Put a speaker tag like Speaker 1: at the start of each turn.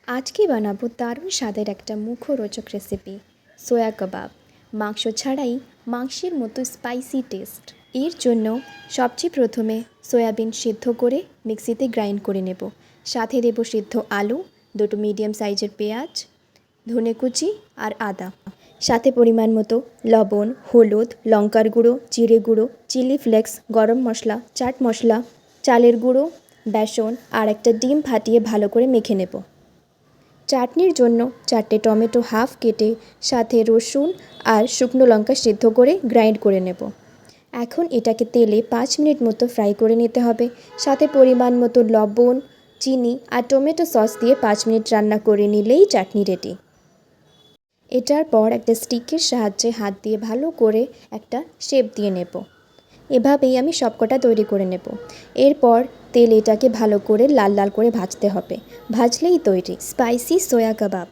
Speaker 1: আজকে বানাবো দারুণ স্বাদের একটা মুখরোচক রেসিপি, সোয়া কাবাব। মাংস ছাড়াই মাংসের মতো স্পাইসি টেস্ট। এর জন্য সবচেয়ে প্রথমে সয়াবিন সিদ্ধ করে মিক্সিতে গ্রাইন্ড করে নেব। সাথে দেব সিদ্ধ আলু, দুটো মিডিয়াম সাইজের পেঁয়াজ, ধনে কুচি আর আদা। সাথে পরিমাণ মতো লবণ, হলুদ, লঙ্কার গুঁড়ো, জিরে গুঁড়ো, চিলি ফ্লেক্স, গরম মশলা, চাট মশলা, চালের গুঁড়ো, বেসন আর একটা ডিম ফাটিয়ে ভালো করে মেখে নেব। চাটনির জন্য 4টে টমেটো হাফ কেটে সাথে রসুন আর শুকনো লঙ্কা সিদ্ধ করে গ্রাইন্ড করে নেব। এখন এটাকে তেলে 5 মিনিট মতো ফ্রাই করে নিতে হবে। সাথে পরিমাণ মতো লবণ, চিনি আর টমেটো সস দিয়ে 5 মিনিট রান্না করে নিলেই চাটনি রেডি। এটার পর একটা স্টিকের সাহায্যে হাত দিয়ে ভালো করে একটা শেপ দিয়ে নেব। এভাবেই আমি সবকটা তৈরি করে নেব। এরপর তেল এটাকে ভালো করে লাল লাল করে ভাজতে হবে। ভাজলেই তৈরি স্পাইসি সোয়া কাবাব।